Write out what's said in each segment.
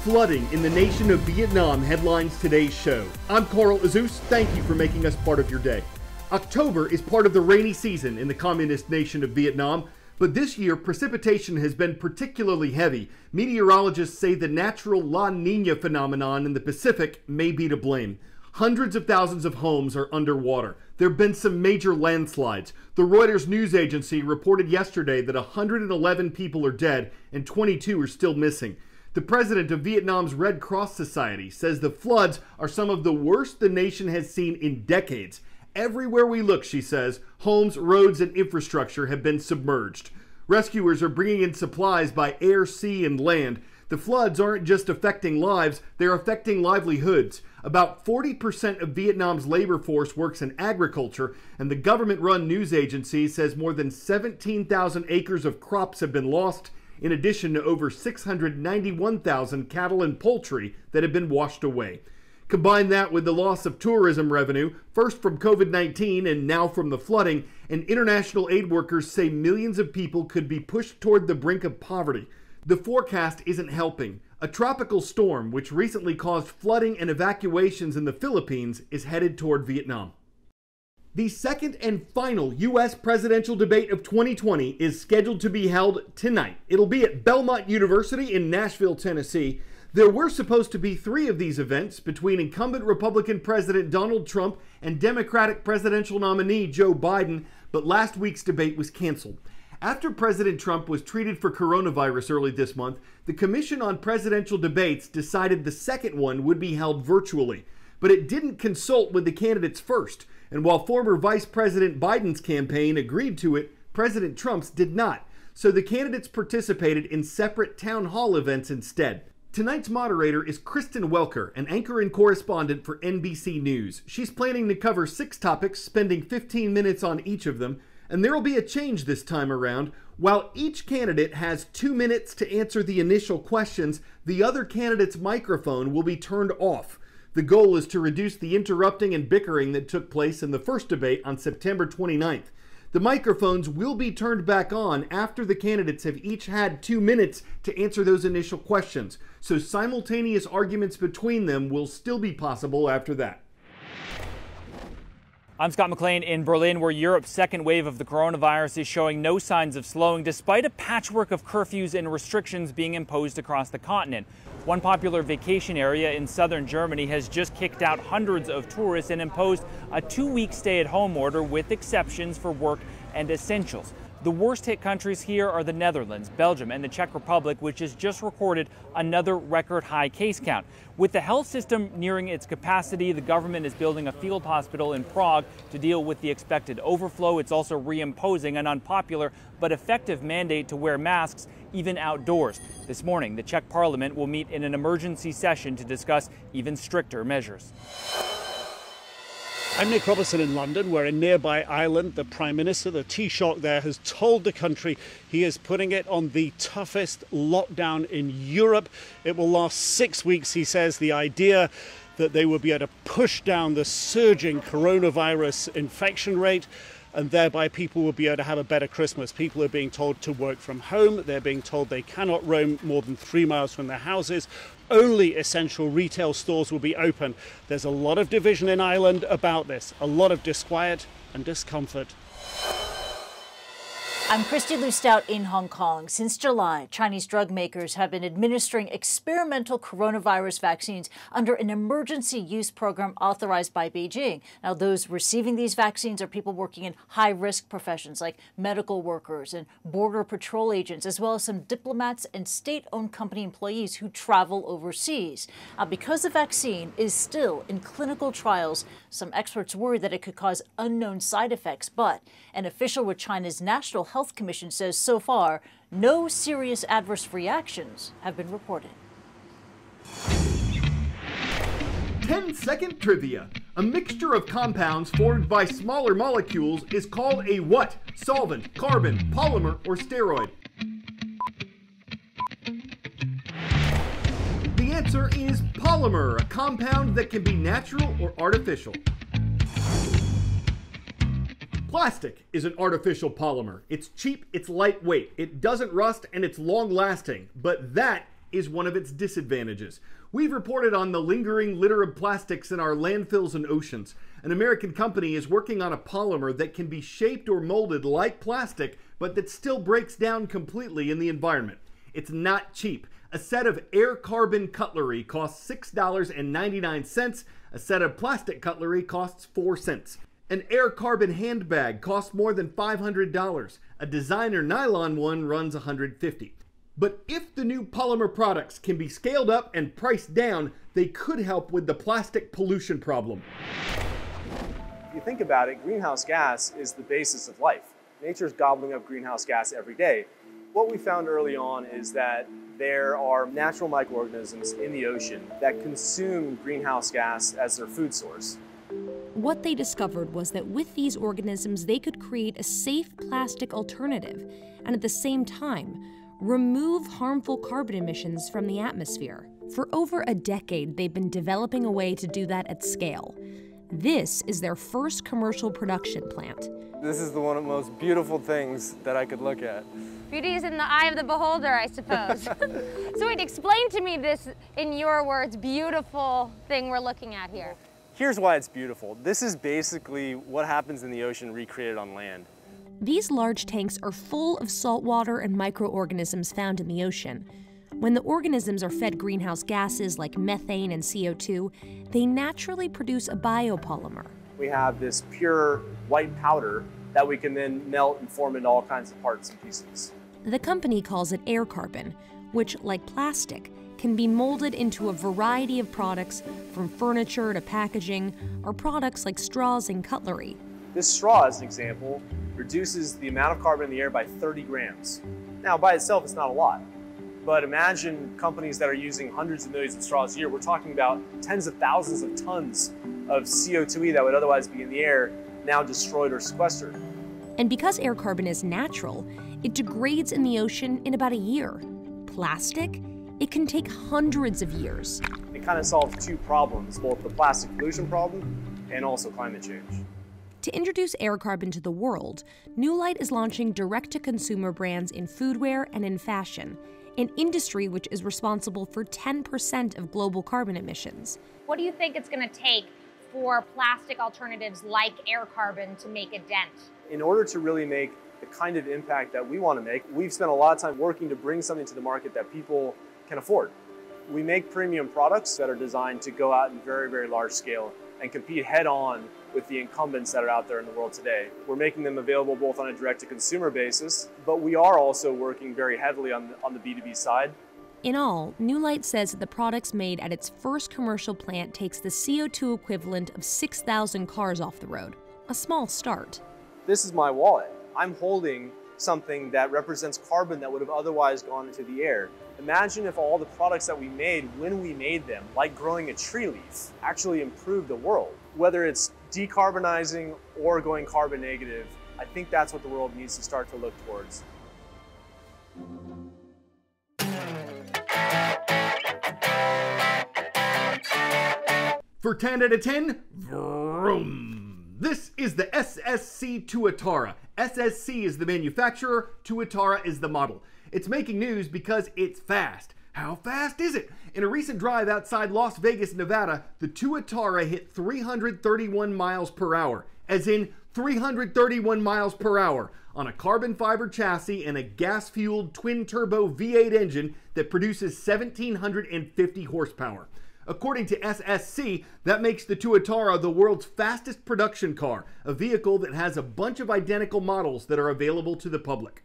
Flooding in the nation of Vietnam headlines today's show. I'm Carl Azus. Thank you for making us part of your day. October is part of the rainy season in the communist nation of Vietnam, but this year precipitation has been particularly heavy. Meteorologists say the natural La Nina phenomenon in the Pacific may be to blame. Hundreds of thousands of homes are underwater. There have been some major landslides. The Reuters news agency reported yesterday that 111 people are dead and 22 are still missing. The president of Vietnam's Red Cross Society says the floods are some of the worst the nation has seen in decades. Everywhere we look, she says, homes, roads, and infrastructure have been submerged. Rescuers are bringing in supplies by air, sea, and land. The floods aren't just affecting lives, they're affecting livelihoods. About 40% of Vietnam's labor force works in agriculture, and the government-run news agency says more than 17,000 acres of crops have been lost, in addition to over 691,000 cattle and poultry that have been washed away. Combine that with the loss of tourism revenue, first from COVID-19 and now from the flooding, and international aid workers say millions of people could be pushed toward the brink of poverty. The forecast isn't helping. A tropical storm, which recently caused flooding and evacuations in the Philippines, is headed toward Vietnam. The second and final U.S. presidential debate of 2020 is scheduled to be held tonight. It'll be at Belmont University in Nashville, Tennessee. There were supposed to be 3 of these events between incumbent Republican President Donald Trump and Democratic presidential nominee Joe Biden, but last week's debate was canceled. After President Trump was treated for coronavirus early this month, the Commission on Presidential Debates decided the second one would be held virtually. But it didn't consult with the candidates first. And while former Vice President Biden's campaign agreed to it, President Trump's did not. So the candidates participated in separate town hall events instead. Tonight's moderator is Kristen Welker, an anchor and correspondent for NBC News. She's planning to cover 6 topics, spending 15 minutes on each of them. And there will be a change this time around. While each candidate has 2 minutes to answer the initial questions, the other candidate's microphone will be turned off. The goal is to reduce the interrupting and bickering that took place in the first debate on September 29th. The microphones will be turned back on after the candidates have each had 2 minutes to answer those initial questions, so simultaneous arguments between them will still be possible after that. I'm Scott McLean in Berlin, where Europe's second wave of the coronavirus is showing no signs of slowing, despite a patchwork of curfews and restrictions being imposed across the continent. One popular vacation area in southern Germany has just kicked out hundreds of tourists and imposed a 2-week stay-at-home order with exceptions for work and essentials. The worst-hit countries here are the Netherlands, Belgium, and the Czech Republic, which has just recorded another record-high case count. With the health system nearing its capacity, the government is building a field hospital in Prague to deal with the expected overflow. It's also reimposing an unpopular but effective mandate to wear masks even outdoors. This morning, the Czech parliament will meet in an emergency session to discuss even stricter measures. I'm Nick Robertson in London, where in nearby Ireland, the Prime Minister, the Taoiseach there, has told the country he is putting it on the toughest lockdown in Europe. It will last 6 weeks, he says. The idea that they will be able to push down the surging coronavirus infection rate, and thereby people will be able to have a better Christmas. People are being told to work from home. They're being told they cannot roam more than 3 miles from their houses. Only essential retail stores will be open. There's a lot of division in Ireland about this, a lot of disquiet and discomfort. I'm Christy Lou Stout in Hong Kong. Since July, Chinese drug makers have been administering experimental coronavirus vaccines under an emergency use program authorized by Beijing. Now, those receiving these vaccines are people working in high-risk professions like medical workers and border patrol agents, as well as some diplomats and state-owned company employees who travel overseas. Because the vaccine is still in clinical trials, some experts worry that it could cause unknown side effects, but an official with China's National Health Commission says so far, no serious adverse reactions have been reported. 10-second trivia. A mixture of compounds formed by smaller molecules is called a what? Solvent, carbon, polymer, or steroid? The answer is polymer, a compound that can be natural or artificial. Plastic is an artificial polymer. It's cheap, it's lightweight, it doesn't rust, and it's long-lasting. But that is one of its disadvantages. We've reported on the lingering litter of plastics in our landfills and oceans. An American company is working on a polymer that can be shaped or molded like plastic, but that still breaks down completely in the environment. It's not cheap. A set of air carbon cutlery costs $6.99. A set of plastic cutlery costs 4 cents. An air carbon handbag costs more than $500. A designer nylon one runs $150. But if the new polymer products can be scaled up and priced down, they could help with the plastic pollution problem. If you think about it, greenhouse gas is the basis of life. Nature's gobbling up greenhouse gas every day. What we found early on is that there are natural microorganisms in the ocean that consume greenhouse gas as their food source. What they discovered was that with these organisms, they could create a safe plastic alternative and at the same time, remove harmful carbon emissions from the atmosphere. For over a decade, they've been developing a way to do that at scale. This is their first commercial production plant. This is one of the most beautiful things that I could look at. Beauty is in the eye of the beholder, I suppose. So wait, explain to me this, in your words, beautiful thing we're looking at here. Here's why it's beautiful. This is basically what happens in the ocean recreated on land. These large tanks are full of salt water and microorganisms found in the ocean. When the organisms are fed greenhouse gases like methane and CO2, they naturally produce a biopolymer. We have this pure white powder that we can then melt and form into all kinds of parts and pieces. The company calls it air carbon, which, like plastic, can be molded into a variety of products from furniture to packaging, or products like straws and cutlery. This straw, as an example, reduces the amount of carbon in the air by 30 grams. Now, by itself, it's not a lot. But imagine companies that are using hundreds of millions of straws a year. We're talking about tens of thousands of tons of CO2e that would otherwise be in the air, now destroyed or sequestered. And because air carbon is natural, it degrades in the ocean in about a year. Plastic, it can take hundreds of years. It kind of solves two problems, both the plastic pollution problem and also climate change. To introduce air carbon to the world, New Light is launching direct-to-consumer brands in foodware and in fashion, an industry which is responsible for 10% of global carbon emissions. What do you think it's going to take for plastic alternatives like air carbon to make a dent? In order to really make the kind of impact that we want to make, we've spent a lot of time working to bring something to the market that people can afford. We make premium products that are designed to go out in very, very large scale and compete head-on with the incumbents that are out there in the world today. We're making them available both on a direct-to-consumer basis, but we are also working very heavily on the B2B side. In all, New Light says that the products made at its first commercial plant takes the CO2 equivalent of 6,000 cars off the road. A small start. This is my wallet. I'm holding something that represents carbon that would have otherwise gone into the air. Imagine if all the products that we made when we made them, like growing a tree leaf, actually improved the world. Whether it's decarbonizing or going carbon negative, I think that's what the world needs to start to look towards. For 10 out of 10, vroom. This is the Ssc Tuatara. Ssc is the manufacturer, Tuatara is the model. It's making news because it's fast. How fast is it? In a recent drive outside Las Vegas, Nevada, the Tuatara hit 331 miles per hour, as in 331 miles per hour, on a carbon fiber chassis and a gas-fueled twin-turbo V8 engine that produces 1,750 horsepower. According to Ssc, that makes the Tuatara the world's fastest production car, a vehicle that has a bunch of identical models that are available to the public.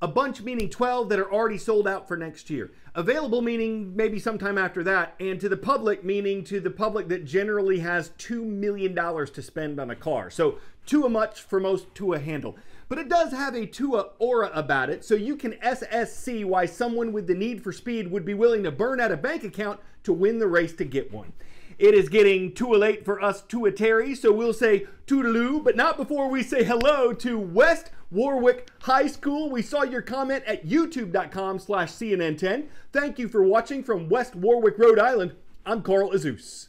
A bunch meaning 12 that are already sold out for next year. Available meaning maybe sometime after that, and to the public meaning to the public that generally has $2 million to spend on a car. So too much for most to a handle. But it does have a Tua aura about it, so you can Ssc why someone with the need for speed would be willing to burn out a bank account to win the race to get one. It is getting too late for us Tuataris, so we'll say toodaloo, but not before we say hello to West Warwick High School. We saw your comment at youtube.com/CNN10. Thank you for watching from West Warwick, Rhode Island. I'm Carl Azus.